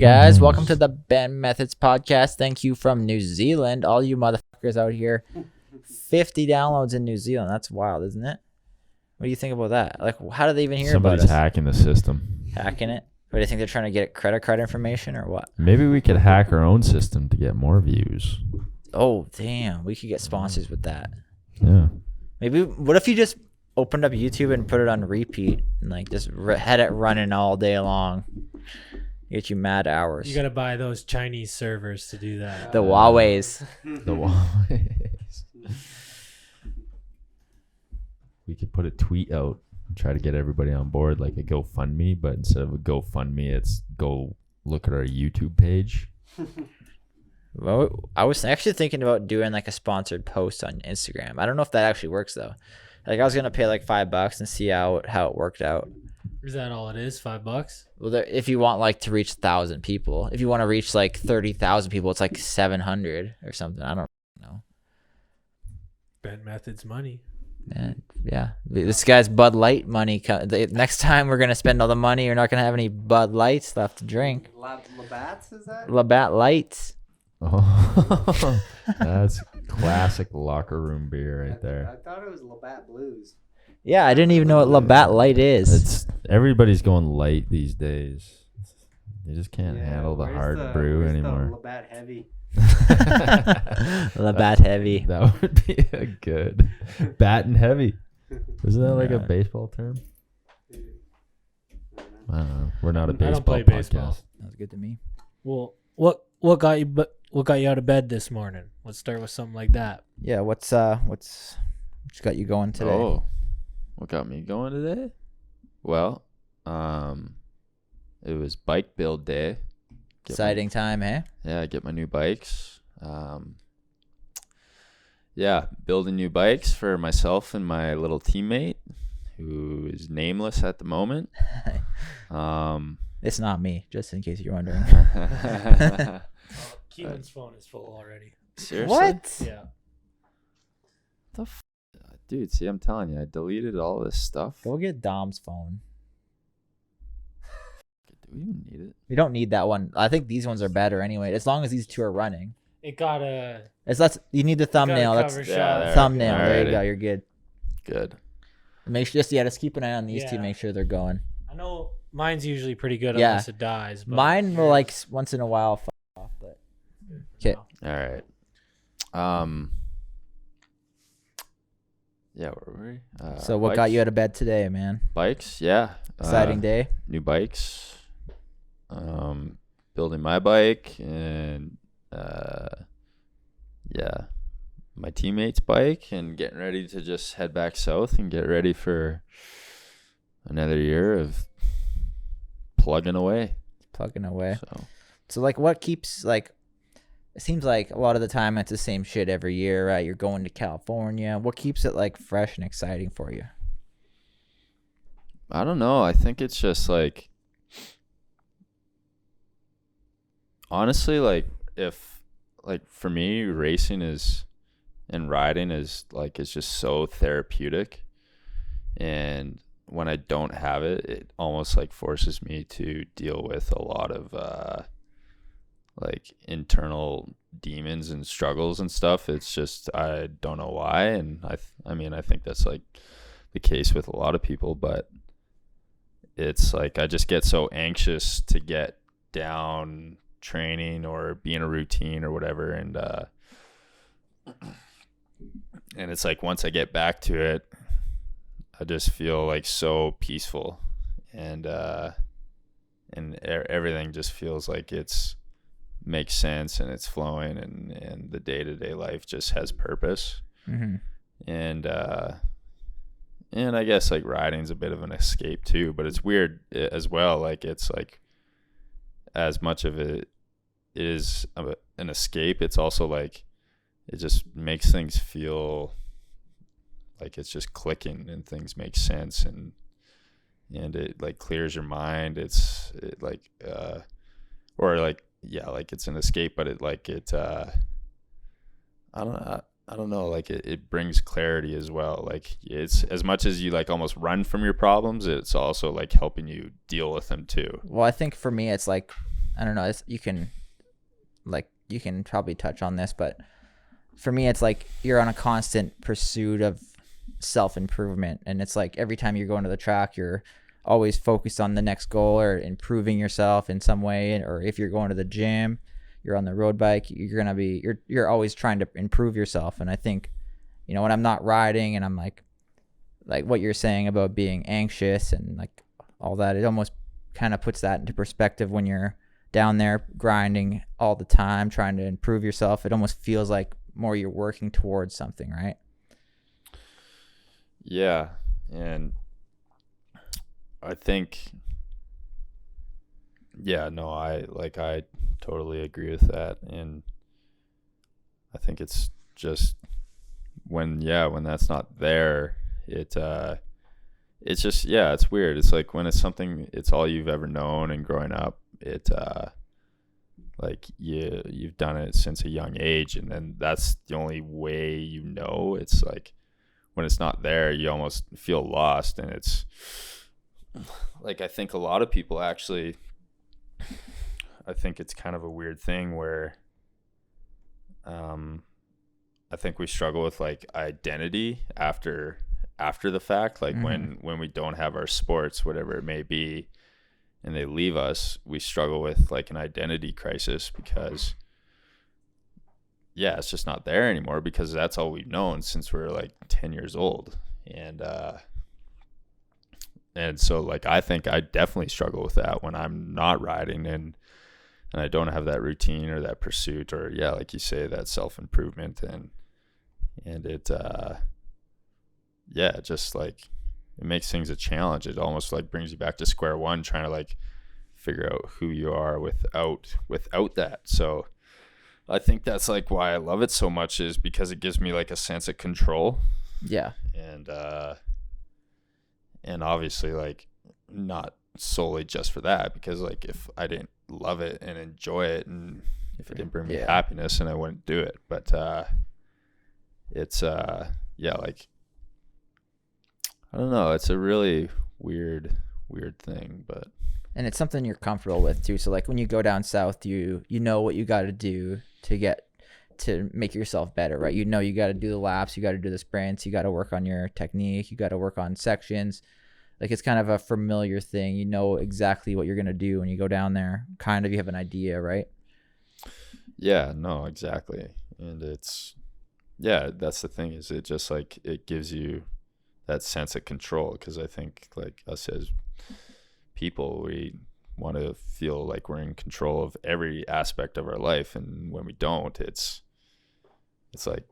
guys, welcome to the Ben Methods podcast. Thank you from New Zealand, all you motherfuckers out here. 50 downloads in New Zealand. That's wild, isn't it? What do you think about that? Like, how do they even hear about us? Somebody's hacking the system. Hacking it? What do you think they're trying to get credit card information or what? Maybe we could hack our own system to get more views. Oh, damn. We could get sponsors with that. Yeah. Maybe, what if you just opened up YouTube and put it on repeat and like just had it running all day long? Get you mad hours. You gotta buy those Chinese servers to do that. The Huawei's. The Huawei's. We could put a tweet out and try to get everybody on board, like a GoFundMe, but instead of a GoFundMe, it's go look at our YouTube page. Well, I was actually thinking about doing like a sponsored post on Instagram. I don't know if that actually works though. Like I was gonna pay like $5 and see how it worked out. Is that all it is? $5? Well, if you want like to reach 1,000 people, if you want to reach like 30,000 people, it's like 700 or something. I don't know. Ben Methods money. Man, yeah, this guy's Bud Light money. Next time we're gonna spend all the money, you're not gonna have any Bud Lights left to drink. Labatt's, is that? Labatt Lights. Oh, that's classic locker room beer right there. I thought it was Labatt Blues. Yeah, I didn't even know what Labatt Light is. Everybody's going light these days. They just can't handle the hard brew anymore. The Labatt Heavy. Labatt Heavy. That would be a good bat and heavy. Isn't that like a baseball term? I don't know. We're not a baseball I don't play podcast. baseball. Sounds good to me. Well, what got you out of bed this morning? Let's start with something like that. Yeah, what's got you going today? Oh, what got me going today? Well, it was bike build day. Exciting time, hey? Yeah, I get my new bikes. Yeah, building new bikes for myself and my little teammate, who is nameless at the moment. It's not me, just in case you're wondering. Keelan's phone is full already. Seriously? What? Yeah. Dude, see, I'm telling you, I deleted all this stuff. Go get Dom's phone. Do we even need it? We don't need that one. I think these ones are better anyway, as long as these two are running. It got a. You need the thumbnail. That's cover shot. thumbnail. Alrighty. There you go. You're good. Good. Make sure, just keep an eye on these two. Yeah. Make sure they're going. I know mine's usually pretty good Yeah. unless it dies. But Mine will like once in a while fall off, but okay. All right. Yeah, where were we? So what got you out of bed today, man? Bikes, yeah. Exciting day. New bikes. Building my bike and yeah, my teammate's bike, and getting ready to just head back south and get ready for another year of plugging away. So like what keeps like, it seems like a lot of the time it's the same shit every year, right? You're going to California. What keeps it like fresh and exciting for you? I don't know. I think it's just like, honestly, like for me, racing and riding is just so therapeutic. And when I don't have it, it almost like forces me to deal with a lot of like internal demons and struggles and stuff. It's just, I don't know why. And I mean, I think that's like the case with a lot of people, but it's like, I just get so anxious to get down training or be in a routine or whatever. And it's like, once I get back to it, I just feel like so peaceful, and everything just feels like makes sense and it's flowing, and the day-to-day life just has purpose. Mm-hmm. And I guess like riding's a bit of an escape too, but it's weird as well. Like it's like, as much of it is an escape, it's also like, it just makes things feel like it's just clicking and things make sense, and it like clears your mind. Like it's an escape, but I don't know, like it brings clarity as well. Like it's, as much as you like almost run from your problems, it's also like helping you deal with them too. Well, I think for me, it's like I don't know, you can probably touch on this, but for me, it's like you're on a constant pursuit of self-improvement, and it's like every time you're going to the track, you're always focused on the next goal or improving yourself in some way. Or if you're going to the gym, you're on the road bike, you're always trying to improve yourself. And I think, when I'm not riding and I'm like what you're saying about being anxious and like all that, it almost kind of puts that into perspective when you're down there grinding all the time, trying to improve yourself. It almost feels like more you're working towards something, right? Yeah. And I think, I totally agree with that. And I think it's just when that's not there, it's just, it's weird. It's like when it's something, it's all you've ever known, and growing up, like you've done it since a young age, and then that's the only way, it's like when it's not there, you almost feel lost. And it's like, I think a lot of people actually, I think it's kind of a weird thing where I think we struggle with like identity after the fact, like when we don't have our sports, whatever it may be, and they leave us, we struggle with like an identity crisis because it's just not there anymore, because that's all we've known since we were like 10 years old. And so like, I think I definitely struggle with that when I'm not riding and I don't have that routine or that pursuit, or like you say, that self-improvement, and it just like, it makes things a challenge. It almost like brings you back to square one, trying to like figure out who you are without that. So I think that's like why I love it so much, is because it gives me like a sense of control. Yeah. And obviously, like, not solely just for that, because like if I didn't love it and enjoy it, and if it didn't bring me happiness, then I wouldn't do it. But it's like, I don't know, it's a really weird thing, but and it's something you're comfortable with too. So like when you go down south, you know what you got to do to make yourself better, right? You got to do the laps, you got to do the sprints, you got to work on your technique, you got to work on sections. Like, it's kind of a familiar thing. You know exactly what you're going to do when you go down there. Kind of, you have an idea, right? Yeah, no, exactly. And it's, that's the thing, is it just like, it gives you that sense of control, because I think like us as people, we want to feel like we're in control of every aspect of our life, and when we don't, it's like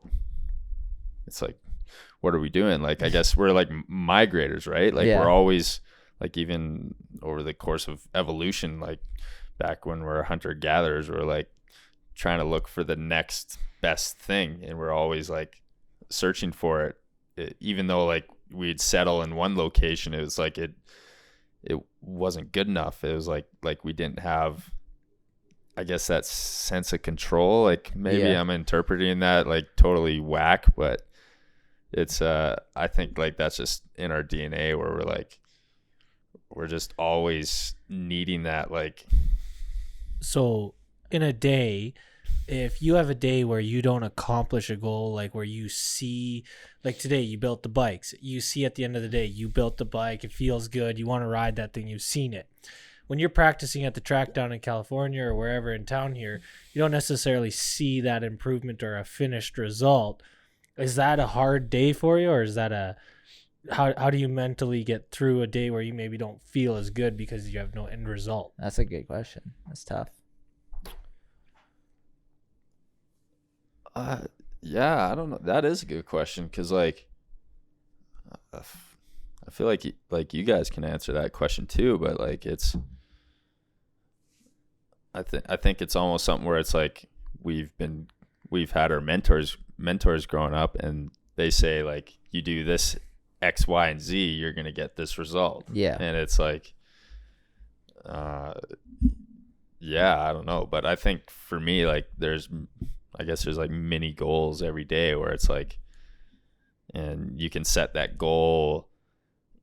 what are we doing? Like, I guess we're like migrators, right? Like, we're always like, even over the course of evolution, like back when we're hunter gatherers, we're like trying to look for the next best thing, and we're always like searching for it, even though like we'd settle in one location. It was like it wasn't good enough. It was like we didn't have, I guess, that sense of control. Like, maybe I'm interpreting that like totally whack, but it's I think like that's just in our DNA, where we're just always needing that. Like, so in a day, if you have a day where you don't accomplish a goal, like where you see, like today you built the bikes, you see at the end of the day you built the bike, it feels good, you want to ride that thing, you've seen it. When you're practicing at the track down in California or wherever in town here, you don't necessarily see that improvement or a finished result. Is that a hard day for you, or is that how do you mentally get through a day where you maybe don't feel as good because you have no end result? That's a good question. That's tough. I don't know. That is a good question, because like, I feel like you guys can answer that question too, but like, it's, I think it's almost something where it's like we've had our mentors growing up, and they say like, you do this X, Y, and Z, you're gonna get this result. Yeah. And it's like, I don't know, but I think for me, like, there's like mini goals every day, where it's like, and you can set that goal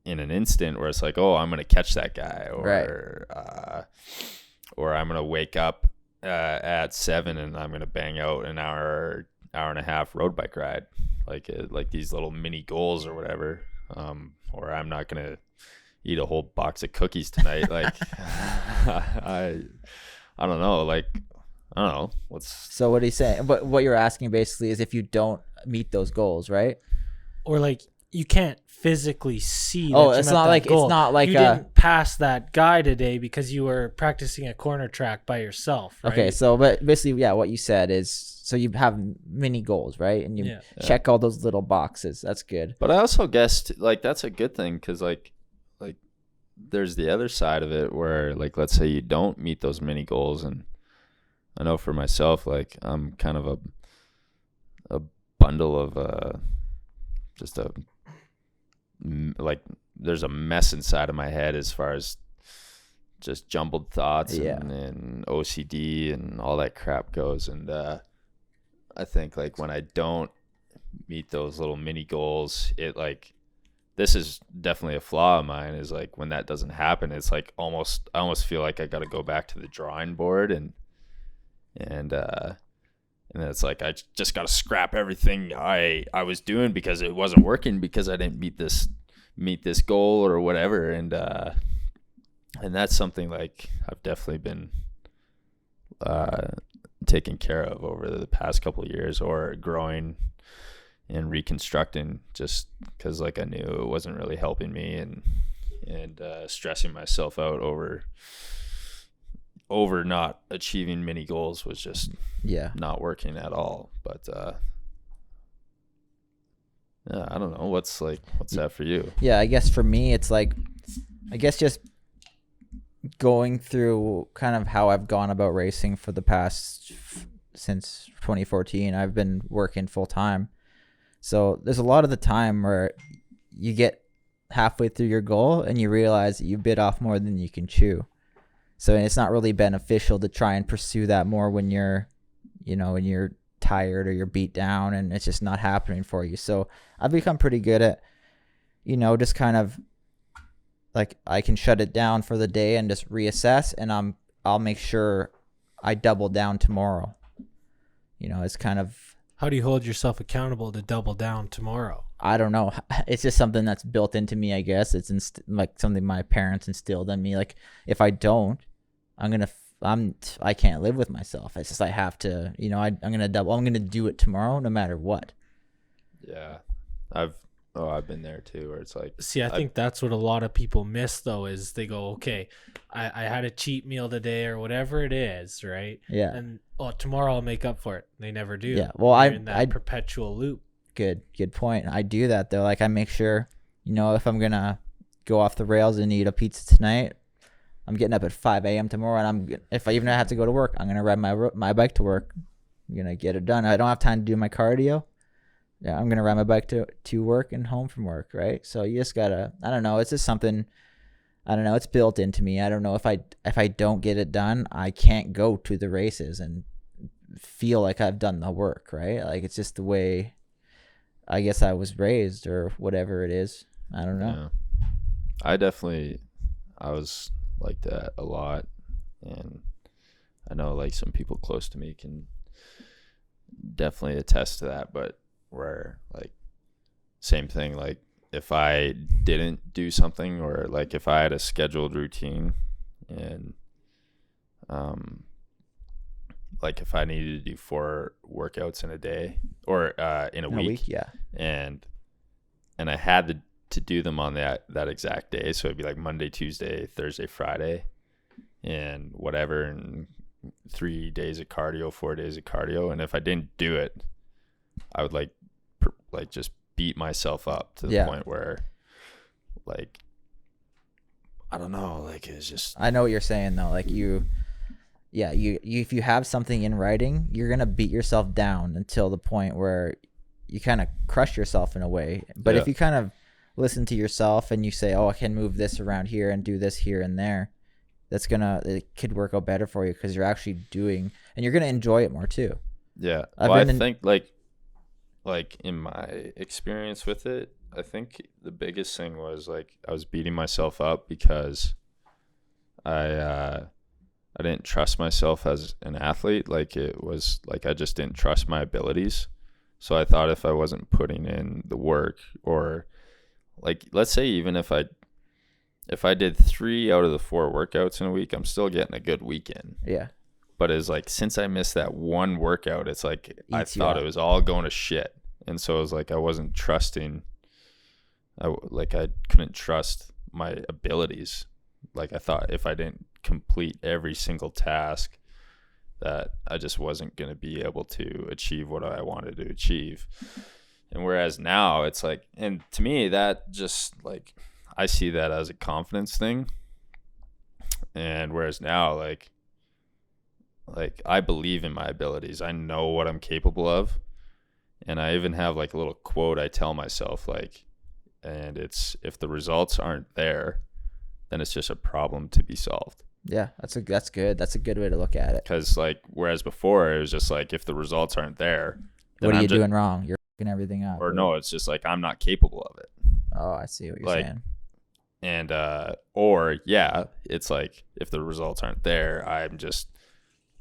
in an instant, where it's like, oh, I'm gonna catch that guy, or or I'm gonna wake up at 7 and I'm gonna bang out an hour and a half road bike ride, like these little mini goals or whatever. Or I'm not gonna eat a whole box of cookies tonight. Like I don't know. Like I don't know what's. So what he's saying, but what you're asking basically is if you don't meet those goals, right? Or like you can't physically see. Oh, that you it's met not that like goal. it's not like you didn't pass that guy today because you were practicing a corner track by yourself. Right? Okay, so but basically, yeah, what you said is so you have mini goals, right? And you check all those little boxes. That's good. But I also guessed like that's a good thing because like there's the other side of it where like let's say you don't meet those mini goals, and I know for myself like I'm kind of a bundle of just a like there's a mess inside of my head as far as just jumbled thoughts and OCD and all that crap goes. And I think like when I don't meet those little mini goals, it like this is definitely a flaw of mine, is like when that doesn't happen, it's like I almost feel like I got to go back to the drawing board and it's like I just got to scrap everything I was doing because it wasn't working because I didn't meet this goal or whatever. And that's something like I've definitely been taken care of over the past couple of years, or growing and reconstructing, just because like I knew it wasn't really helping me, and stressing myself out over not achieving many goals was just not working at all. But I don't know what's that for you. I guess for me it's like just going through kind of how I've gone about racing for the past since 2014. I've been working full time, so there's a lot of the time where you get halfway through your goal and you realize that you bit off more than you can chew. So it's not really beneficial to try and pursue that more when you're tired or you're beat down and it's just not happening for you. So I've become pretty good at, just kind of like I can shut it down for the day and just reassess, and I'll make sure I double down tomorrow. It's kind of. How do you hold yourself accountable to double down tomorrow? I don't know. It's just something that's built into me, I guess. It's like something my parents instilled in me. Like if I don't, I can't live with myself. It's just I have to, I'm going to do it tomorrow no matter what. Yeah. I've been there too, where it's like, see, I think that's what a lot of people miss though, is they go, okay, I had a cheat meal today or whatever it is, right? Yeah. And tomorrow I'll make up for it. They never do. Yeah. Well, You're in that perpetual loop. Good point. I do that though. Like I make sure, if I'm going to go off the rails and eat a pizza tonight, I'm getting up at 5 a.m. tomorrow, and if I even have to go to work, I'm going to ride my bike to work. I'm going to get it done. I don't have time to do my cardio. Yeah, I'm going to ride my bike to work and home from work, right? So you just got to, I don't know, it's just something, I don't know, it's built into me. I don't know if I don't get it done, I can't go to the races and feel like I've done the work, right? Like it's just the way I guess I was raised or whatever it is. I don't know. Yeah. I was like that a lot, and I know like some people close to me can definitely attest to that, but where like same thing, like if I didn't do something, or like if I had a scheduled routine, and like if I needed to do 4 workouts in a day or in a week, and I had to do them on that exact day, so it'd be like Monday, Tuesday, Thursday, Friday, and whatever, and 3 days of cardio, 4 days of cardio, and if I didn't do it, I would like just beat myself up to the point where like I don't know, like it's just. I know what you're saying though, like you if you have something in writing, you're gonna beat yourself down until the point where you kind of crush yourself in a way. But if you kind of listen to yourself and you say, oh, I can move this around here and do this here and there, it could work out better for you because you're actually doing, and you're gonna enjoy it more too. Yeah. I think like in my experience with it, I think the biggest thing was like I was beating myself up because I I didn't trust myself as an athlete. Like it was like I just didn't trust my abilities. So I thought if I wasn't putting in the work, or like let's say even if I did 3 out of the 4 workouts in a week, I'm still getting a good weekend. Yeah. But it's like since I missed that one workout, it's like I Eats you thought up. it was all going to shit. And so it was like I wasn't trusting. I couldn't trust my abilities. Like I thought if I didn't complete every single task, that I just wasn't going to be able to achieve what I wanted to achieve. And whereas now it's like, and to me that just like, I see that as a confidence thing. And whereas now, like I believe in my abilities. I know what I'm capable of. And I even have like a little quote I tell myself, like, and it's, if the results aren't there, then it's just a problem to be solved. Yeah, that's good. That's a good way to look at it. Because like, whereas before it was just like, if the results aren't there, then What are you doing wrong? You're fucking everything up. Or no, it's just like, I'm not capable of it. Oh, I see what you're Like, saying. And, or yeah, it's like, if the results aren't there, I'm just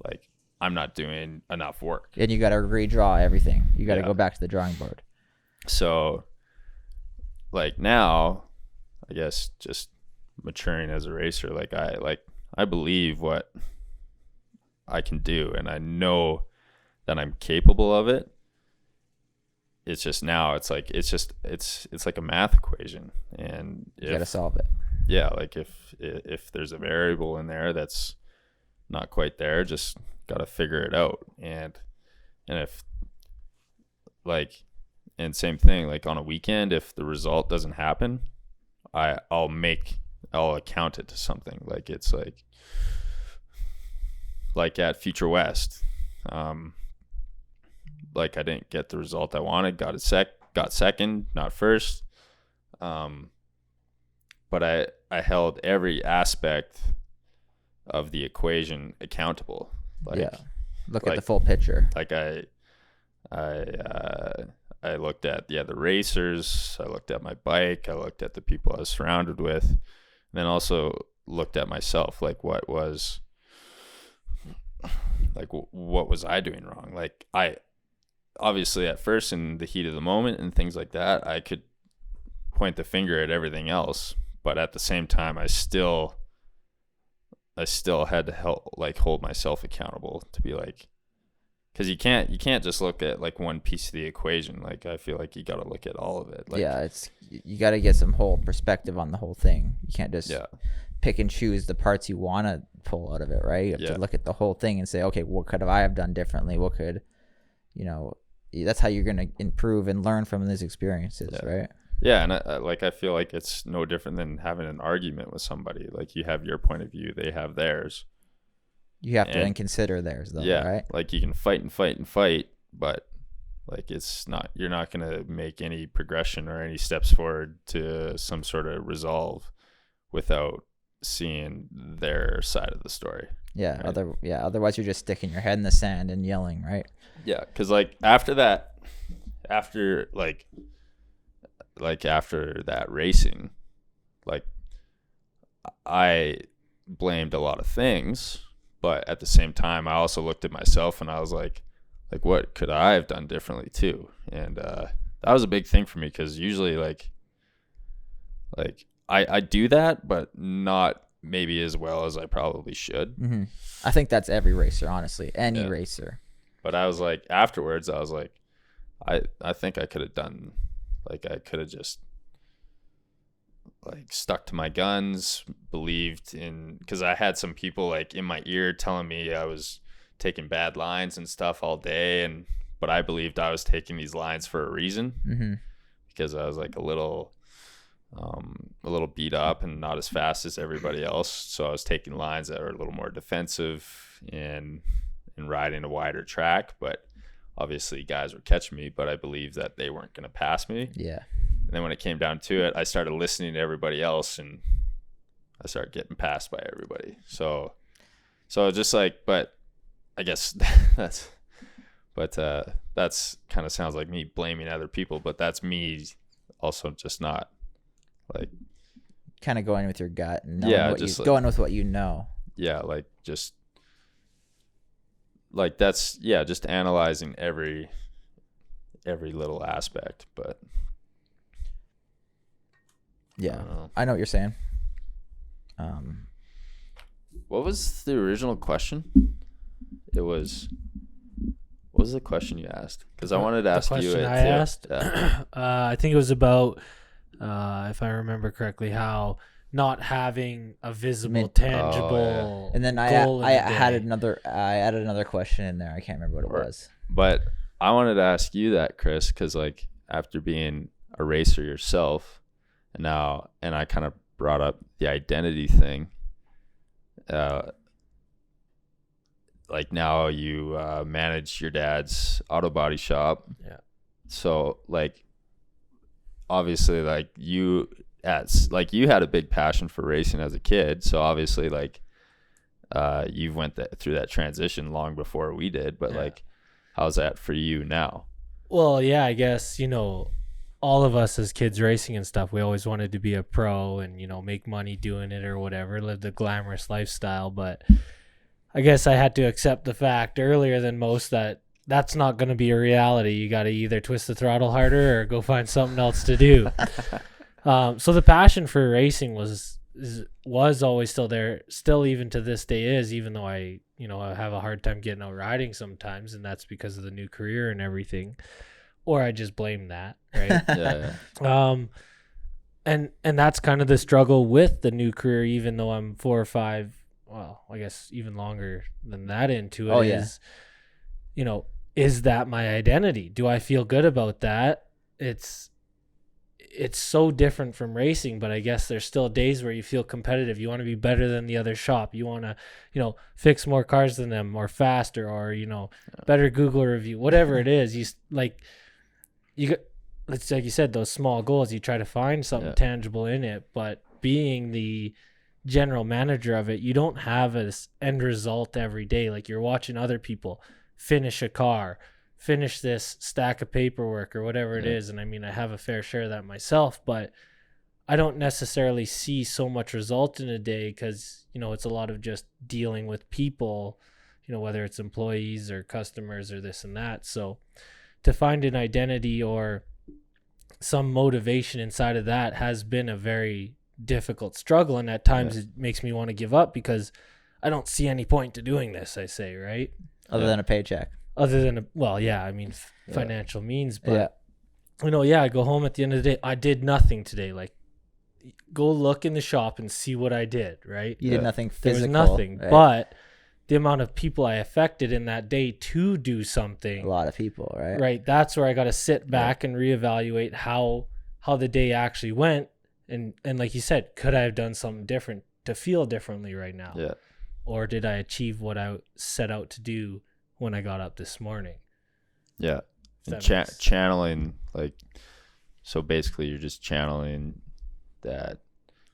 like, I'm not doing enough work. And you got to redraw everything. You got to go back to the drawing board. So like now, I guess just maturing as a racer, like I believe what I can do, and I know that I'm capable of it. It's just now it's like it's like a math equation, and You got to solve it. Yeah, like if there's a variable in there that's not quite there, just got to figure it out. And if like, and same thing, like on a weekend, if the result doesn't happen, I'll account it to something. Like it's like at Future West, like I didn't get the result I wanted, got second, not first. But I held every aspect of the equation accountable. Like, yeah. Look at the full picture. Like I looked at the racers, I looked at my bike, I looked at the people I was surrounded with, and then also looked at myself. Like what was I doing wrong? Like I obviously at first in the heat of the moment and things like that, I could point the finger at everything else, but at the same time I still had to hold myself accountable to be like, because you can't just look at like one piece of the equation. Like I feel like you got to look at all of it. Like, yeah, you got to get some whole perspective on the whole thing. You can't just pick and choose the parts you want to pull out of it, right? You have to look at the whole thing and say, okay, what could I have done differently? What could, that's how you're going to improve and learn from these experiences, right? Yeah, and I feel like it's no different than having an argument with somebody. Like you have your point of view, they have theirs. You have to then consider theirs, though, right? Like you can fight and fight and fight, but like you're not going to make any progression or any steps forward to some sort of resolve without seeing their side of the story. Yeah, right? Otherwise you're just sticking your head in the sand and yelling, right? Yeah, because like after that racing, like I blamed a lot of things, but at the same time I also looked at myself and I was like what could I have done differently too? And that was a big thing for me, because usually like I do that, but not maybe as well as I probably should. Mm-hmm. I think that's every racer, honestly, any racer. But I was like, afterwards I was like, I think I could have done, like I could have just like stuck to my guns, believed in, because I had some people like in my ear telling me I was taking bad lines and stuff all day, but I believed I was taking these lines for a reason, mm-hmm. because I was like a little beat up and not as fast as everybody else, so I was taking lines that were a little more defensive and riding a wider track, but obviously guys were catching me, but I believed that they weren't going to pass me. Yeah. And then when it came down to it, I started listening to everybody else and I started getting passed by everybody. So just like, but I guess that's kind of sounds like me blaming other people, but that's me also just not like kind of going with your gut and just going with what you know. Yeah. Like just like that's just analyzing every little aspect. But Yeah, I know what you're saying. What was the original question? It was. What was the question you asked? Because I wanted to ask you it. I asked. Yeah. I think it was about, if I remember correctly, how not having a visible, tangible. And then goal I added another question in there. I can't remember what it was. But I wanted to ask you that, Chris, because like after being a racer yourself, and I kind of brought up the identity thing. Like now you manage your dad's auto body shop. Yeah. So like, obviously, like you had a big passion for racing as a kid. So obviously, like, you went through that transition long before we did. But like, how's that for you now? Well, yeah, I guess, all of us as kids racing and stuff, we always wanted to be a pro and, make money doing it or whatever, live the glamorous lifestyle. But I guess I had to accept the fact earlier than most that that's not going to be a reality. You got to either twist the throttle harder or go find something else to do. So the passion for racing was always still there, still even to this day is, even though I have a hard time getting out riding sometimes, and that's because of the new career and everything. Or I just blame that, right? Yeah. And that's kind of the struggle with the new career, even though I'm 4 or 5, well, I guess even longer than that into it is, is that my identity? Do I feel good about that? It's so different from racing, but I guess there's still days where you feel competitive. You want to be better than the other shop. You want to, fix more cars than them or faster or, better Google review, whatever it is. It's like you said, those small goals, you try to find something tangible in it, but being the general manager of it, you don't have an end result every day. Like you're watching other people finish a car, finish this stack of paperwork or whatever it is. And I mean, I have a fair share of that myself, but I don't necessarily see so much result in a day because, it's a lot of just dealing with people, whether it's employees or customers or this and that. So to find an identity or some motivation inside of that has been a very difficult struggle. And at times it makes me want to give up because I don't see any point to doing this, I say, right? Other than a paycheck. Other than, financial means. But, I go home at the end of the day. I did nothing today. Like, go look in the shop and see what I did, right? You did nothing physical. There was nothing. Right? But the amount of people I affected in that day to do something. A lot of people, right? Right. That's where I got to sit back and reevaluate how the day actually went. And like you said, could I have done something different to feel differently right now? Yeah. Or did I achieve what I set out to do when I got up this morning? Yeah. And channeling, like, so basically you're just channeling that.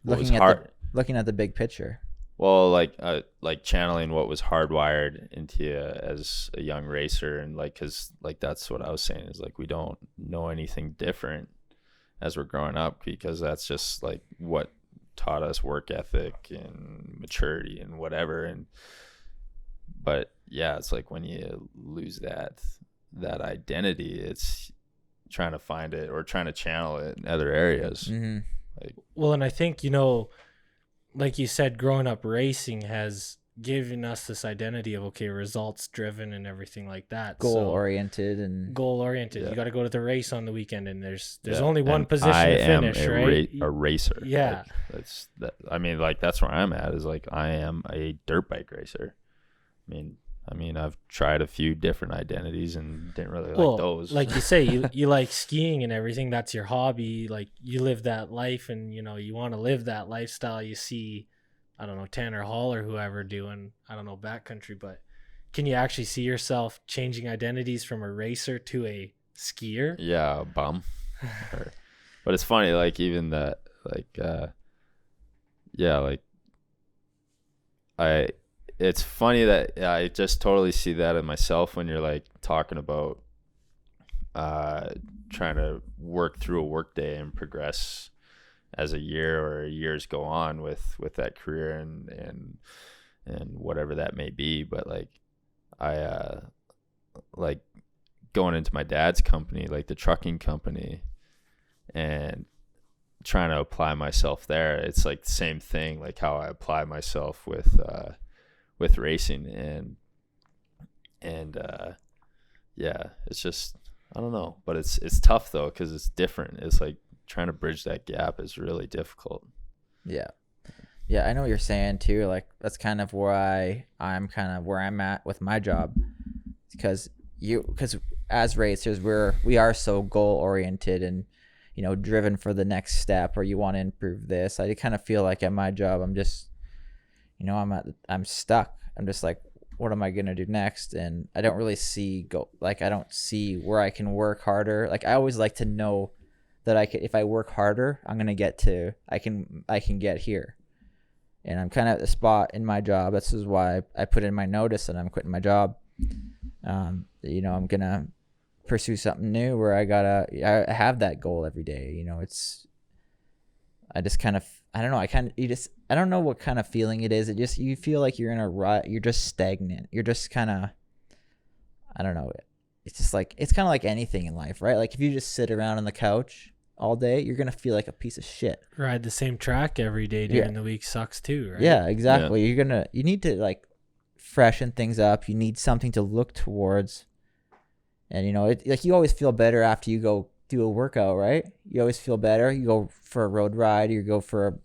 Looking at the big picture. Well, like channeling what was hardwired into you as a young racer, and because that's what I was saying is like we don't know anything different as we're growing up because that's just like what taught us work ethic and maturity and whatever. But yeah, it's like when you lose that identity, it's trying to find it or trying to channel it in other areas. Mm-hmm. And I think, like you said, growing up racing has given us this identity of, okay, results driven and everything like that. Goal oriented. Yeah. You got to go to the race on the weekend and there's only and one position to finish, right? A racer. Yeah. That's where I'm at is like, I am a dirt bike racer. I mean, I've tried a few different identities and didn't really like those. Like you say, you like skiing and everything. That's your hobby. Like you live that life and, you want to live that lifestyle. You see, I don't know, Tanner Hall or whoever doing, I don't know, backcountry, but can you actually see yourself changing identities from a racer to a skier? Yeah, a bum. But it's funny, like even that, it's funny that I just totally see that in myself when you're like talking about trying to work through a work day and progress as a year or years go on with that career and whatever that may be. But like I like going into my dad's company, like the trucking company, and trying to apply myself there. It's like the same thing, like how I apply myself with racing, and yeah, it's just, I don't know, but it's tough though, because it's different. It's like trying to bridge that gap is really difficult. Yeah. Yeah, I know what you're saying too. Like that's kind of where I'm kind of where I'm at with my job, because as racers we are so goal oriented and driven for the next step, or you want to improve this. I kind of feel like at my job I'm just I'm stuck. I'm just like, what am I gonna do next? And I don't really I don't see where I can work harder. Like I always like to know that if I work harder, I'm gonna I can get here. And I'm kind of at the spot in my job. This is why I put in my notice and I'm quitting my job. I'm gonna pursue something new where I have that goal every day. I just kind of, I don't know. I don't know what kind of feeling it is. You feel like you're in a rut. You're just stagnant. You're just kind of, I don't know. It's just like, it's kind of like anything in life, right? Like if you just sit around on the couch all day, you're gonna feel like a piece of shit. Ride the same track every day during the week sucks too, right? Yeah, exactly. Yeah. You need to like freshen things up. You need something to look towards. And like you always feel better after you go do a workout, right? You always feel better. You go for a road ride, you go for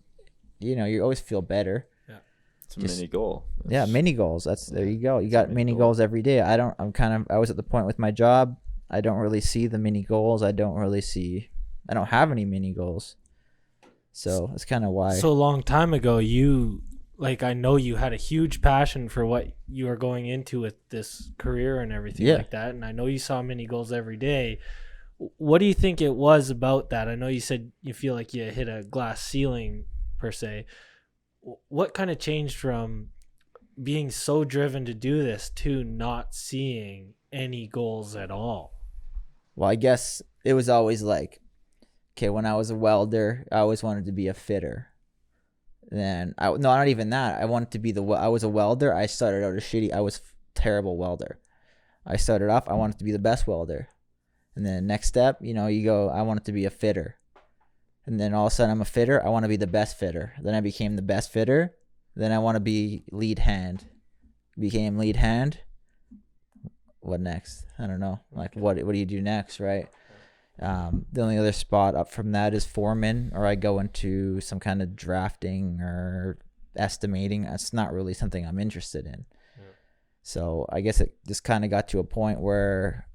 you always feel better. Yeah. It's a mini goal. Mini goals. There you go. You got mini goals every day. I was at the point with my job. I don't really see the mini goals. I don't have any mini goals. So that's kind of why. So a long time ago, I know you had a huge passion for what you were going into with this career and everything like that. And I know you saw many goals every day. What do you think it was about that? I know you said you feel like you hit a glass ceiling per se. What kind of changed from being so driven to do this to not seeing any goals at all? Well, I guess it was always like, okay, when I was a welder, I always wanted to be a fitter. Then not even that. I wanted to be I was a welder. I started out I was terrible welder. I started off, I wanted to be the best welder. And then next step, you go, I wanted to be a fitter. And then all of a sudden I'm a fitter. I want to be the best fitter. Then I became the best fitter. Then I want to be lead hand. Became lead hand. What next? I don't know. Like what do you do next, right? The only other spot up from that is foreman, or I go into some kind of drafting or estimating. That's not really something I'm interested in. Yeah. So I guess it just kind of got to a point where,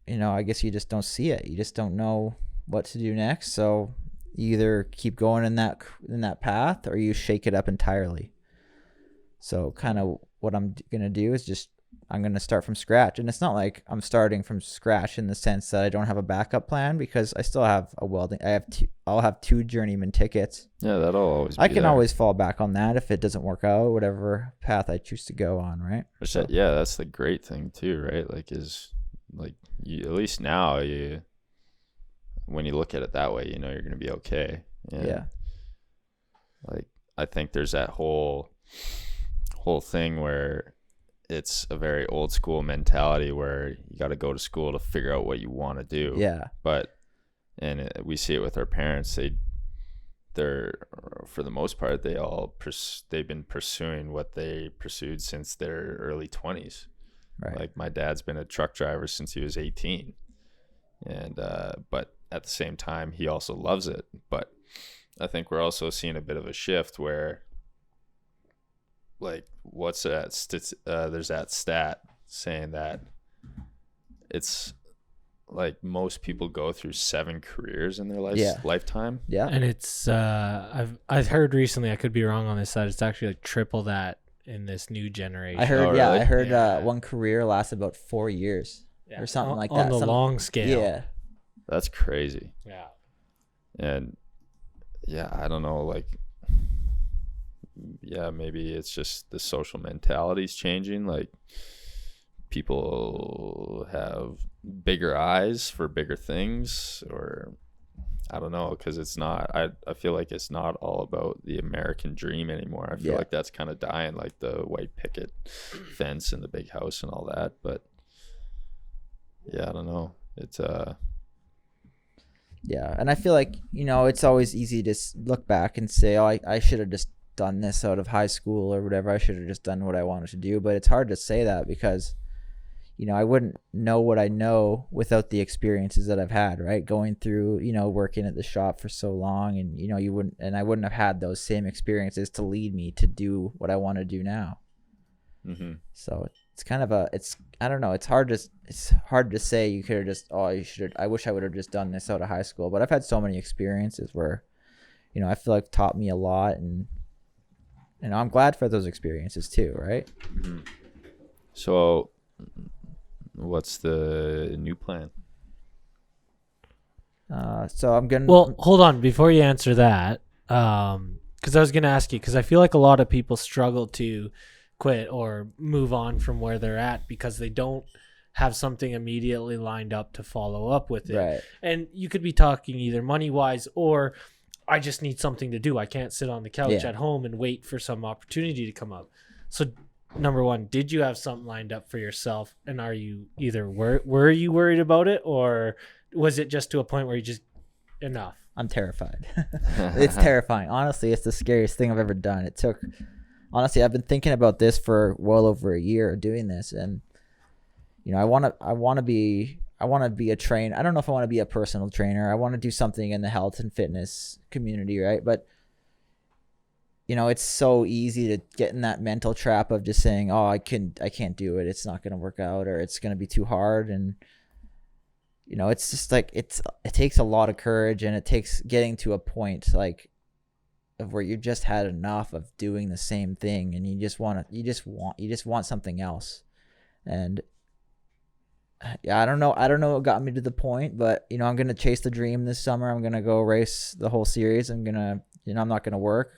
I guess you just don't see it. You just don't know what to do next. So you either keep going in that path or you shake it up entirely. So kind of what I'm going to do is I'm going to start from scratch. And it's not like I'm starting from scratch in the sense that I don't have a backup plan, because I still have a welding. I'll have 2 journeyman tickets. Yeah, that'll always be I can there. always fall back on that if it doesn't work out, whatever path I choose to go on, right? So, yeah, that's the great thing too, right? Like at least now when you look at it that way, you're going to be okay. And yeah. Like I think there's that whole thing where it's a very old school mentality where you got to go to school to figure out what you want to do. Yeah. We see it with our parents. They're for the most part, they've been pursuing what they pursued since their early 20s. Right. Like my dad's been a truck driver since he was 18. And, but at the same time, he also loves it. But I think we're also seeing a bit of a shift where, like, what's that? There's that stat saying that it's like most people go through 7 careers in their lifetime. Yeah. And it's I've heard recently, I could be wrong on this, that it's actually like triple that in this new generation. I heard, really? I heard one career lasts about 4 years or something like that. On the long scale. Yeah. That's crazy. Yeah. And yeah, I don't know, like, yeah, maybe it's just the social mentality's changing. Like people have bigger eyes for bigger things, or I don't know, because it's not. I feel like it's not all about the American dream anymore. I feel like that's kind of dying, like the white picket fence and the big house and all that. But yeah, I don't know. It's Yeah, and I feel like, it's always easy to look back and say, oh, I should have just done this out of high school or whatever. I should have just done what I wanted to do. But it's hard to say that because, I wouldn't know what I know without the experiences that I've had, right? Going through, working at the shop for so long, and, I wouldn't have had those same experiences to lead me to do what I want to do now. mm-hmm. So it's kind of I don't know. It's hard to say you could have just, I wish I would have just done this out of high school. But I've had so many experiences where, I feel like taught me a lot, and, I'm glad for those experiences too, right? Mm-hmm. So what's the new plan? So I'm gonna. Well, hold on before you answer that, because I was gonna ask you, because I feel like a lot of people struggle to quit or move on from where they're at because they don't have something immediately lined up to follow up with it. Right. And you could be talking either money wise or I just need something to do. I can't sit on the couch at home and wait for some opportunity to come up. So number one, did you have something lined up for yourself? And are you either were you worried about it, or was it just to a point where you just enough? I'm terrified. It's terrifying. Honestly, it's the scariest thing I've ever done. Honestly, I've been thinking about this for well over a year doing this, and I want to be a trainer. I don't know if I want to be a personal trainer. I want to do something in the health and fitness community, right? But it's so easy to get in that mental trap of just saying, "Oh, I can't do it. It's not going to work out, or it's going to be too hard." And it's just like it takes a lot of courage, and it takes getting to a point like of where you just had enough of doing the same thing, and you just want something else. And yeah, I don't know what got me to the point, but I'm gonna chase the dream this summer. I'm gonna go race the whole series. I'm not gonna work.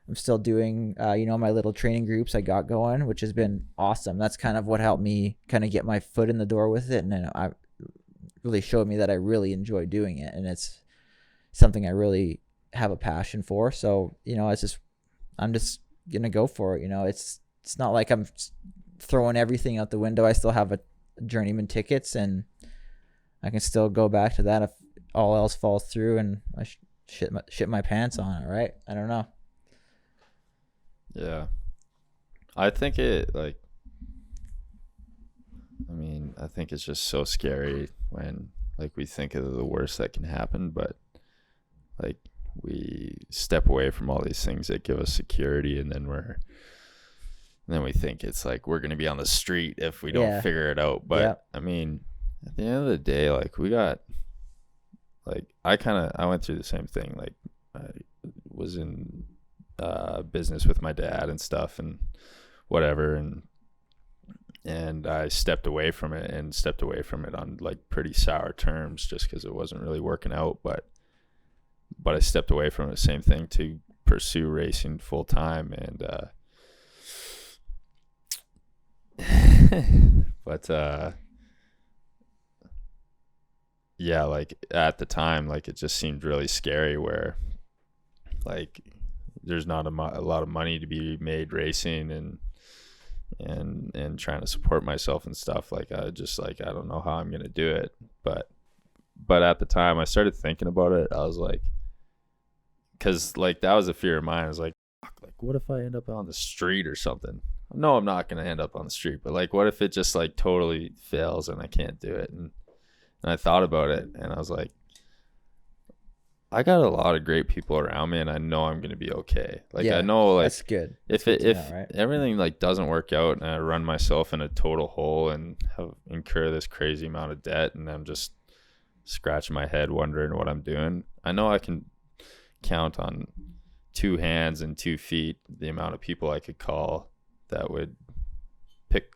I'm still doing my little training groups I got going, which has been awesome. That's kind of what helped me kind of get my foot in the door with it, and I really showed me that I really enjoy doing it, and it's something I really have a passion for. So I'm just gonna go for it. It's not like I'm throwing everything out the window. I still have a journeyman tickets, and I can still go back to that if all else falls through and I shit my pants on it, right? I don't know. Yeah, I think I think it's just so scary when we think of the worst that can happen, but we step away from all these things that give us security, and then we think it's we're going to be on the street if we don't figure it out. But at the end of the day, we got I went through the same thing. I was in business with my dad and stuff and whatever, and I stepped away from it on pretty sour terms just because it wasn't really working out, but I stepped away from it, same thing, to pursue racing full time. And but at the time, it just seemed really scary where there's not a lot of money to be made racing and trying to support myself and stuff. I just I don't know how I'm gonna do it. But at the time I started thinking about it, I was because that was a fear of mine. I was fuck, what if I end up on the street or something? No, I'm not gonna end up on the street, but what if it just totally fails and I can't do it? And I thought about it, and I was I got a lot of great people around me, and I know I'm gonna be okay. I know that's good. If everything doesn't work out and I run myself in a total hole and incur this crazy amount of debt, and I'm just scratching my head wondering what I'm doing, I know I can count on 2 hands and 2 feet the amount of people I could call that would pick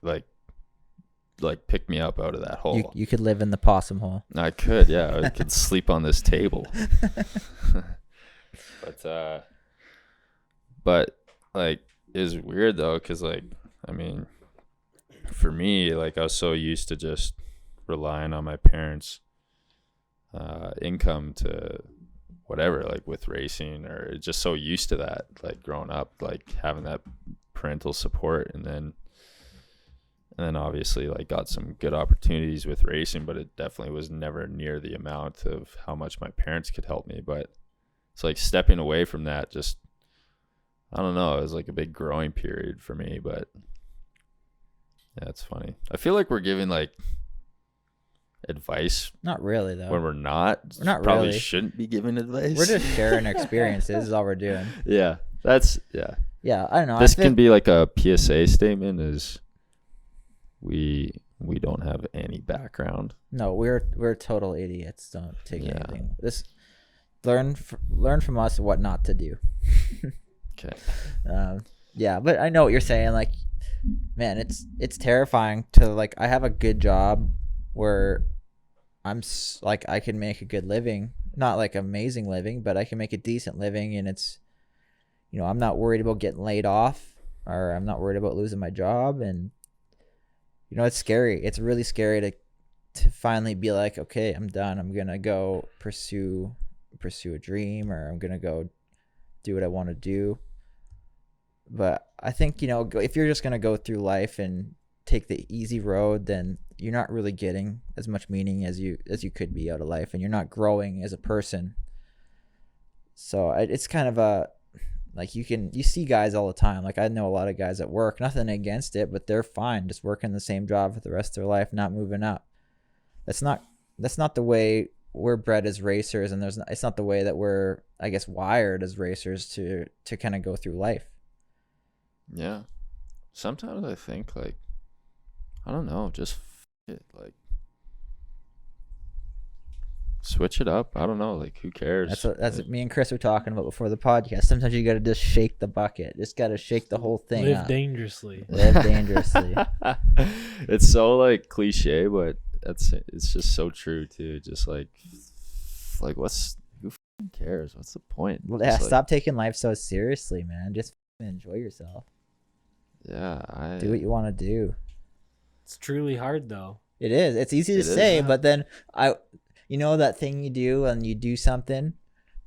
me up out of that hole. You could live in the possum hole. I could, yeah. I could sleep on this table. But it's weird though, because for me, I was so used to just relying on my parents income to whatever, like with racing, or just so used to that, like growing up, like having that parental support, and then obviously like got some good opportunities with racing, but it definitely was never near the amount of how much my parents could help me. But it's like stepping away from that, just, I don't know, it was like a big growing period for me. But yeah, it's funny. I feel like we're giving like advice Not really though. when we're not. We're not Probably really. shouldn't be giving advice. We're just sharing experiences is all we're doing. Yeah, that's, yeah. Yeah, I don't know. This can be like a PSA statement, is we don't have any background. No, we're total idiots. Don't take Yeah. anything. This learn from us what not to do. Okay. Yeah, but I know what you're saying. Like, man, it's terrifying to, like, I have a good job where like I can make a good living, not like amazing living, but I can make a decent living, and it's, you know, I'm not worried about getting laid off, or I'm not worried about losing my job. And you know, it's scary. It's really scary to finally be like, okay, I'm done. I'm gonna go pursue a dream, or I'm gonna go do what I want to do. But I think, you know, if you're just gonna go through life and take the easy road, then you're not really getting as much meaning as you could be out of life, and you're not growing as a person. So it's kind of a, like, you see guys all the time. Like, I know a lot of guys at work, nothing against it, but they're fine just working the same job for the rest of their life, not moving up. That's not the way we're bred as racers, and it's not the way that we're, I guess, wired as racers to kind of go through life. Yeah. Sometimes I think, like, I don't know, just it, like, switch it up. I don't know, like, who cares? That's what me and Chris were talking about before the podcast. Sometimes you got to just shake the bucket. Just got to shake the whole thing Live up. dangerously. Live dangerously. It's so, like, cliche, but it's just so true too. Just like who f***ing cares? What's the point? Well, yeah, Just, like, stop taking life so seriously, man. Just enjoy yourself. yeah, Do what you want to do. It's truly hard though. It is. It's easy to It is. say, but then you know that thing you do and you do something.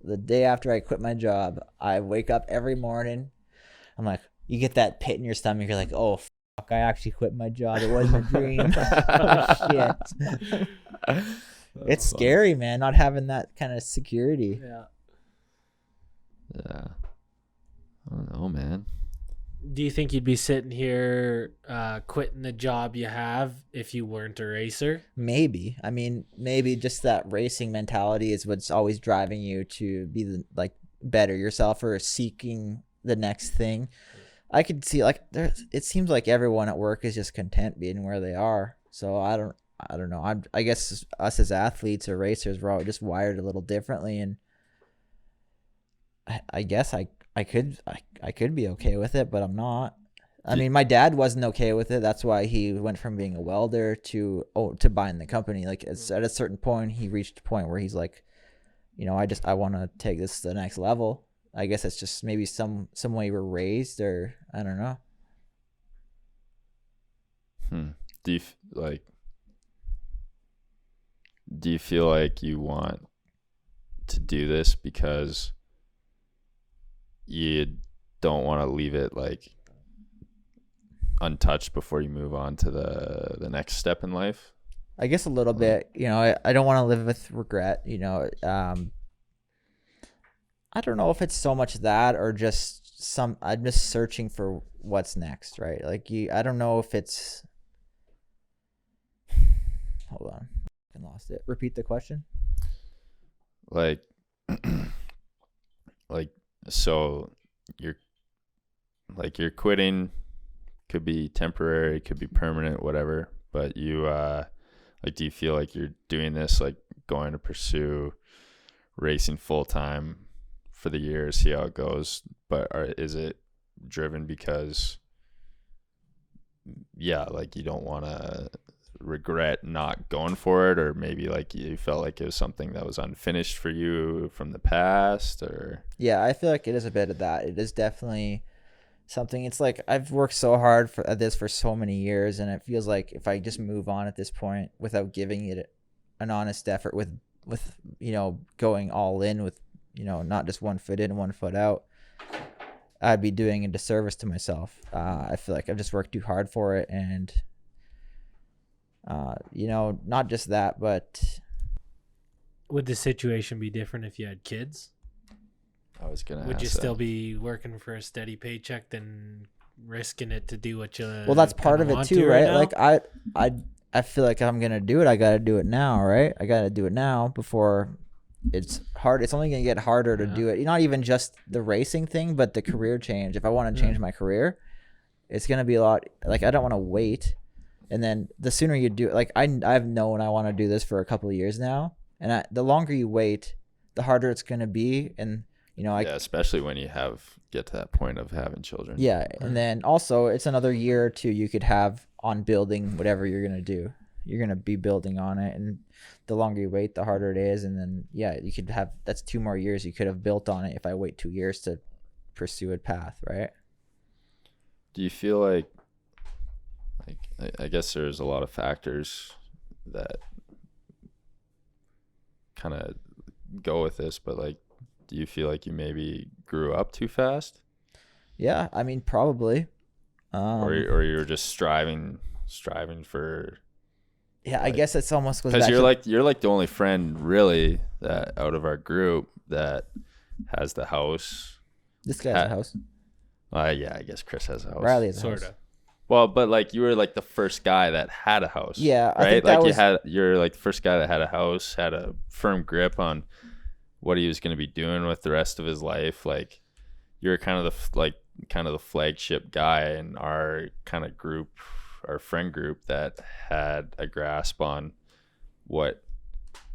The day after I quit my job, I wake up every morning. I'm like, you get that pit in your stomach. You're like, oh, fuck, I actually quit my job. It wasn't a dream. Oh, shit. It's scary, man, not having that kind of security. Yeah. Yeah. I don't know, man. Do you think you'd be sitting here quitting the job you have if you weren't a racer? Maybe. I mean, maybe just that racing mentality is what's always driving you to be better yourself or seeking the next thing. I could see, like, it seems like everyone at work is just content being where they are. So I don't know. I guess us as athletes or racers, we're all just wired a little differently, and I guess I could be okay with it, but I'm not. I mean, my dad wasn't okay with it. That's why he went from being a welder to buying the company. Like, it's at a certain point, he reached a point where he's like, you know, I want to take this to the next level. I guess it's just maybe some way we're raised, or I don't know. Do you feel like you want to do this because you don't want to leave it like untouched before you move on to the next step in life? I guess a little bit. You know, I don't want to live with regret. You know, I don't know if it's so much that or just I'm just searching for what's next, right? Like, I don't know if it's. Hold on, I lost it. Repeat the question. Like, so you're quitting, could be temporary, could be permanent, whatever. But you do you feel like you're doing this, like going to pursue racing full time for the year, see how it goes? But is it driven because, yeah, like you don't want to regret not going for it, or maybe like you felt like it was something that was unfinished for you from the past? Or Yeah, I feel like it is a bit of that. It is definitely something. It's like I've worked so hard at this for so many years, and it feels like if I just move on at this point without giving it an honest effort with with, going all in with, not just 1 foot in, 1 foot out, I'd be doing a disservice to myself. I feel like I've just worked too hard for it. And, not just that, but. Would the situation be different if you had kids? I was gonna. Would you ask still that. be working for a steady paycheck than risking it to do what you? Well, that's part of it too, right? now? Like I feel like if I'm gonna do it, I gotta do it now, right? I gotta do it now before it's hard. It's only gonna get harder to do it. Not even just the racing thing, but the career change. If I want to change my career, it's gonna be a lot. Like I don't want to wait, and then the sooner you do it, like I've known I want to do this for a couple of years now, and the longer you wait, the harder it's gonna be, and. Especially when you get to that point of having children. Yeah, and then also it's another year or two you could have on building whatever you're gonna do. You're gonna be building on it, and the longer you wait, the harder it is. And then you could have that's 2 more years you could have built on it if I wait 2 years to pursue a path, right? Do you feel like I guess there's a lot of factors that kind of go with this, but like. Do you feel like you maybe grew up too fast? Yeah, I mean, probably. Or you're just striving for. Yeah, I guess it's almost goes back because you're like the only friend really that out of our group that has the house. This guy has a house. Yeah, I guess Chris has a house. Riley has a Sorta. house. Well, but like you were like the first guy that had a house. Yeah, I right. think You're like the first guy that had a house, had a firm grip on what he was going to be doing with the rest of his life. Like you're kind of the flagship guy in our kind of group, our friend group that had a grasp on what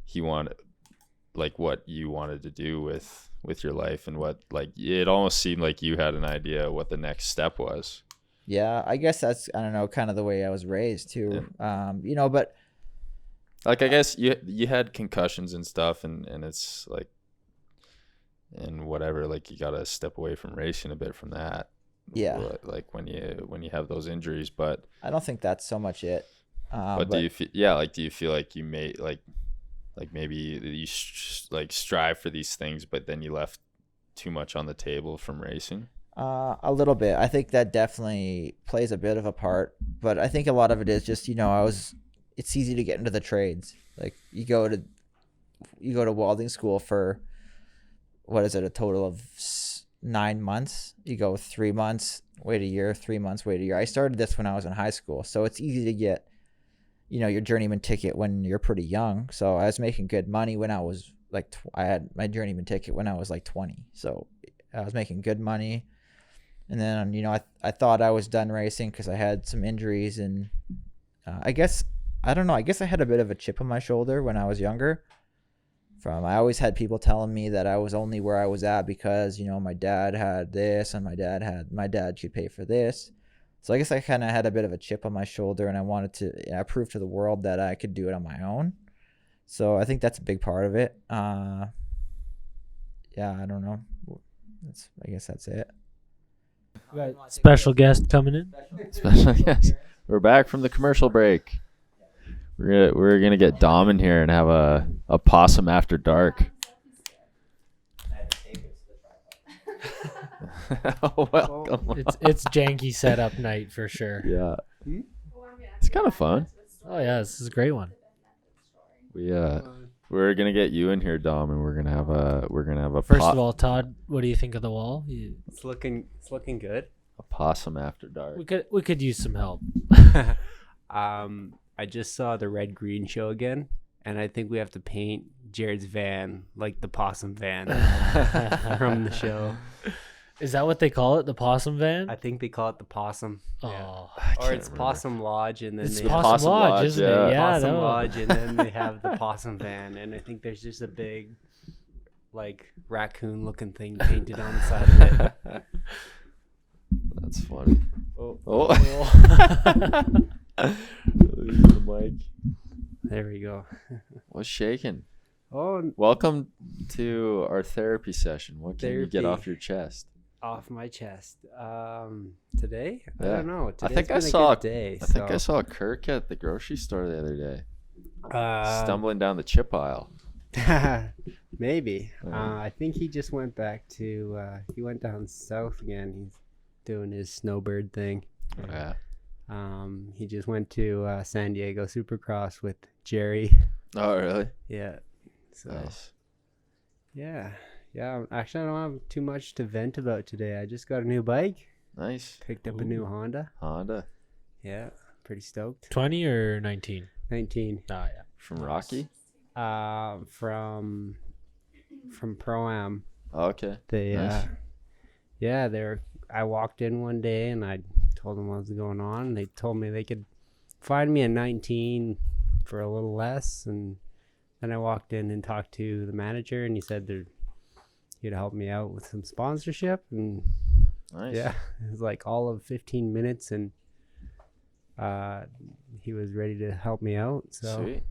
he wanted, like what you wanted to do with your life, and what, like, it almost seemed like you had an idea what the next step was. Yeah, I guess that's, I don't know, kind of the way I was raised too. Yeah. But like, I guess you had concussions and stuff, and it's like, and whatever, like you got to step away from racing a bit from that. Yeah. Like when you have those injuries, but I don't think that's so much it. but do you feel, do you feel like you made like maybe you strive for these things, but then you left too much on the table from racing? A little bit. I think that definitely plays a bit of a part, but I think a lot of it is just, it's easy to get into the trades. Like you go to welding school for, what is it, a total of 9 months? You go 3 months, wait a year, 3 months, wait a year. I started this when I was in high school, so it's easy to get, your journeyman ticket when you're pretty young. So I was making good money when I was like, I had my journeyman ticket when I was like 20. So I was making good money. And then, I thought I was done racing because I had some injuries. And I guess I had a bit of a chip on my shoulder when I was younger. I always had people telling me that I was only where I was at because, my dad had this and my dad could pay for this. So I guess I kind of had a bit of a chip on my shoulder, and I wanted to prove to the world that I could do it on my own. So I think that's a big part of it. I don't know. I guess that's it. Special guest coming in. Special guest. We're back from the commercial break. We're gonna get Dom in here and have a possum after dark. Welcome. It's janky setup night for sure. Yeah, it's kind of fun. Oh yeah, this is a great one. We're gonna get you in here, Dom, and we're gonna have a First of all, Todd, what do you think of the wall? It's looking good. a possum after dark. We could use some help. I just saw the red green show again, and I think we have to paint Jared's van like the possum van from the show. Is that what they call it? The possum van? I think they call it the possum. Oh, Or it's Possum Lodge, and then it's they Possum, have Lodge, isn't yeah. it? Yeah, Possum no. Lodge, and then they have the possum van, and I think there's just a big, like, raccoon-looking thing painted on the side of it. That's funny. Oh, Leave the mic. there we go. What's shaking? Oh, Welcome to our therapy session. What can you get Therapy. off your chest? off my chest. Today? I Yeah. don't know. I Today's think I been a saw. good day. I think I saw Kirk at the grocery store the other day, Uh, stumbling down the chip aisle. Maybe. Yeah. I think he just went back to. He went down south again. He's doing his snowbird thing. Yeah. He just went to San Diego Supercross with Jerry. Oh, really? Yeah. So Nice. yeah. Actually, I don't have too much to vent about today. I just got a new bike. Nice. Picked up a new Honda. Honda Yeah, pretty stoked. 20 or 19? 19. Oh, yeah. from Rocky. From Pro-Am. Oh, okay. They Nice. yeah, I walked in one day and I told them what was going on. They told me they could find me a 19 for a little less, and then I walked in and talked to the manager, and he said he'd help me out with some sponsorship, and Nice. yeah, it was like all of 15 minutes, and he was ready to help me out. So Sweet.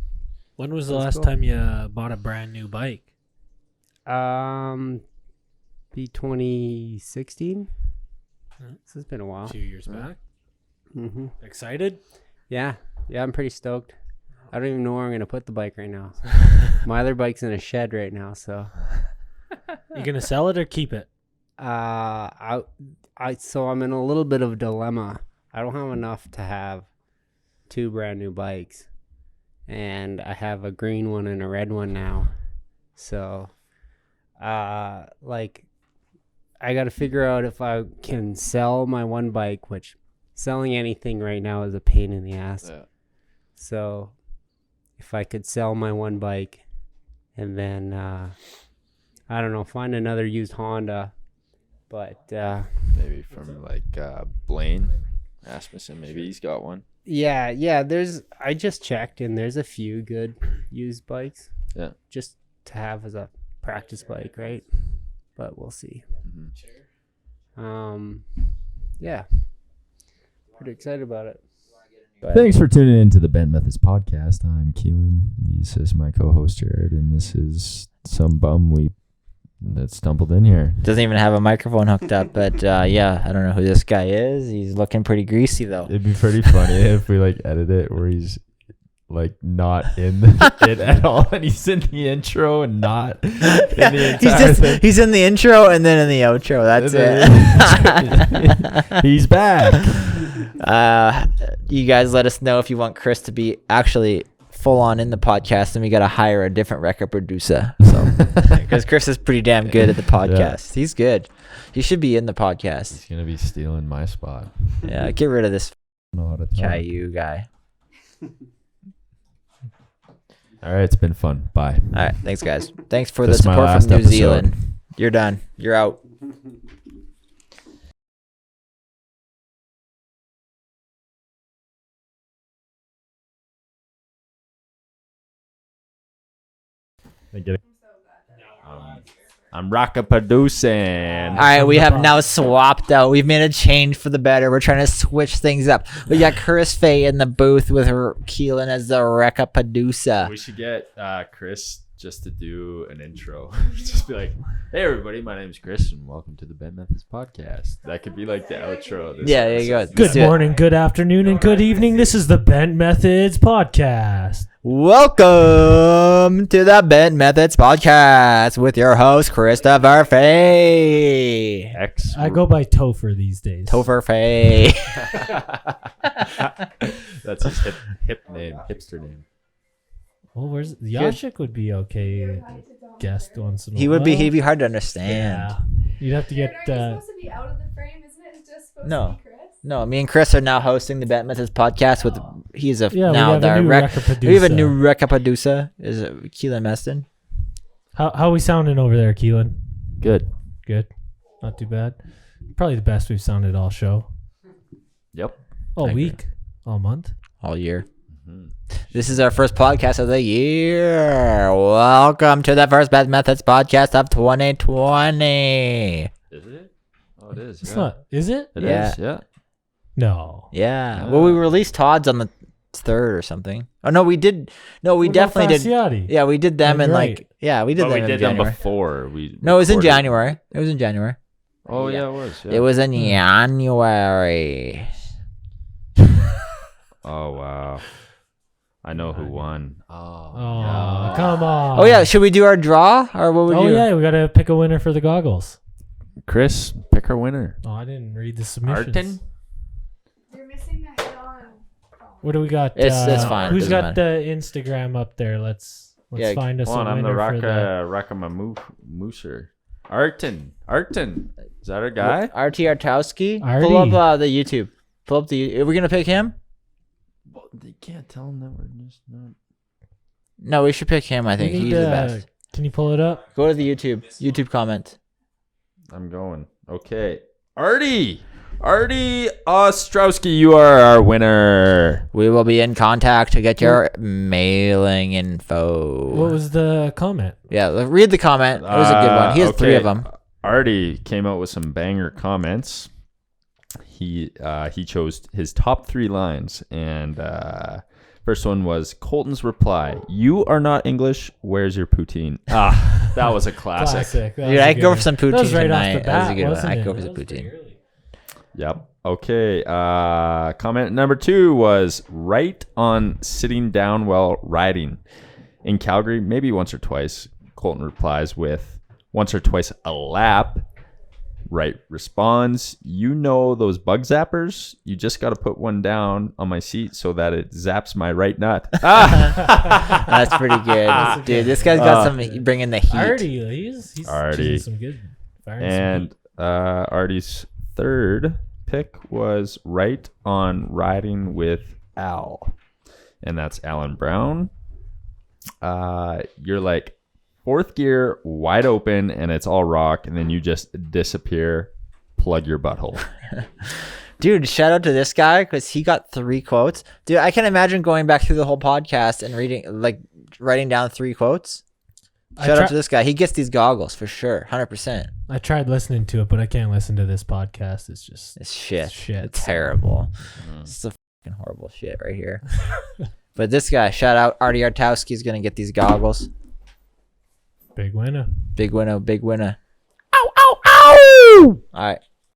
When was the That's last cool. time you bought a brand new bike? be 2016. Hmm. This has been a while. A few years back. Mm-hmm. Excited? Yeah, I'm pretty stoked. I don't even know where I'm gonna put the bike right now. My other bike's in a shed right now, so You gonna sell it or keep it? so I'm in a little bit of a dilemma. I don't have enough to have two brand new bikes, and I have a green one and a red one now. So, like, I got to figure out if I can sell my one bike, which selling anything right now is a pain in the ass. Yeah. So, if I could sell my one bike, and then I don't know, find another used Honda, but Maybe from like Blaine Asmussen. Maybe he's got one. yeah, I just checked and there's a few good used bikes. Yeah. Just to have as a practice bike, right? But we'll see. Mhm. Yeah. Pretty excited about it. Thanks for tuning in to the Bent Methods podcast. I'm Keelan. This is my co-host Jared, and this is some bum that stumbled in here. Doesn't even have a microphone hooked up, but yeah, I don't know who this guy is. He's looking pretty greasy though. It'd be pretty funny if we like edit it where he's like not in it at all, and he's in the intro and not in the entire thing. He's in the intro and then in the outro. That's it. He's back. You guys let us know if you want Chris to be actually full on in the podcast, and we got to hire a different record producer. So, because Chris is pretty damn good at the podcast. He's good. He should be in the podcast. He's gonna be stealing my spot. Yeah, get rid of this Know how to talk. Caillou guy. All right, it's been fun. Bye. All right, thanks guys. Thanks for This the is my support last from New episode. Zealand. You're done. You're out. I'm rocka producing. All right, we have now swapped out. We've made a change for the better. We're trying to switch things up. We got Chris Faye in the booth with her Keelan as the Rekka producer. We should get Chris just to do an intro. Just be like, "Hey everybody, my name's Chris, and welcome to the Ben Methods podcast." That could be like the outro. This Yeah, there you go. episode. Good Let's do it. morning, good afternoon, and good evening. This is the Bent Methods podcast. Welcome to the Bent Methods podcast with your host Christopher Faye. X. I go by Topher these days. Topher Faye. That's his hip name, hipster name. Well, where's Yashik would be okay guest once in a He while. would be. He'd be hard to understand. Yeah, you'd have to get. Aren't you supposed to be out of the frame? Isn't it just supposed No. to be Chris? No, me and Chris are now hosting the Bent Methods podcast with. He's a Yeah, now we have a new record producer. We have a new record producer. Is it Keelan Meston? How we sounding over there, Keelan? Good. Good, not too bad. Probably the best we've sounded all show, Yep. all I agree. week, all month. All year. Mhm. This is our first podcast of the year. Welcome to the first Bent Methods podcast of 2020. Is it? Oh, it is. It's yeah. not. Is it? It Yeah. is, yeah. No. Yeah. Well, we released Todd's on the 3rd or something. Oh no, we did. No, we What about definitely did. Fasciati? Yeah, we did them You're in right. like. Yeah, we did But them we in did them January. before. We No, it was in recorded. January. It was in January. Oh yeah, it was. Yeah. It was in January. Oh wow. I know who won. Oh, come on. Oh yeah, should we do our draw or what would Oh you? yeah, we gotta pick a winner for the goggles. Chris, pick our winner. Oh, I didn't read the submissions. Arton? You're missing the head on. What do we got? It's fine. Who's Doesn't got the Instagram up there? Let's Yeah, find us Come on, a I'm the winner for the. Mooser. Arton. Is that our guy? RT Artowski. Artie. Pull up the YouTube. Pull up the. Are we gonna pick him? Well, they can't tell him that we're just not. No, we should pick him. I We think need he's the best. Can you pull it up? Go to the YouTube comment. I'm going. Okay. Artie Ostrowski, you are our winner. We will be in contact to get your mailing info. What was the comment? Yeah, read the comment. It was a good one. He has 3 of them. Artie came out with some banger comments. He chose his top 3 lines, and first one was Colton's reply: "You are not English. Where's your poutine?" Ah, that was a classic. That Dude, was a I good go one. for some That was poutine right off tonight. the That was a bat, good one. wasn't I it? go for That the was pretty poutine. early. Yep. Okay. Comment number 2 was right on sitting down while riding in Calgary, maybe once or twice. Colton replies with once or twice a lap. Right responds, you know those bug zappers? You just got to put one down on my seat so that it zaps my right nut. That's pretty good. Dude, this guy's got some bringing the heat. Artie, he's Artie. choosing some good. firing some And heat. Artie's third pick was right on riding with Al. And that's Alan Brown. You're like 4th gear, wide open, and it's all rock, and then you just disappear. Plug your butthole. Dude, shout out to this guy because he got 3 quotes. Dude, I can imagine going back through the whole podcast and writing down 3 quotes. Shout out to this guy. He gets these goggles for sure, 100%. I tried listening to it, but I can't listen to this podcast. It's just It's shit. shit. It's terrible. It's the fucking horrible shit right here. But this guy, shout out Artie Artowski, is gonna get these goggles. big winner. Big winner, big winner. Ow, ow, ow! All right.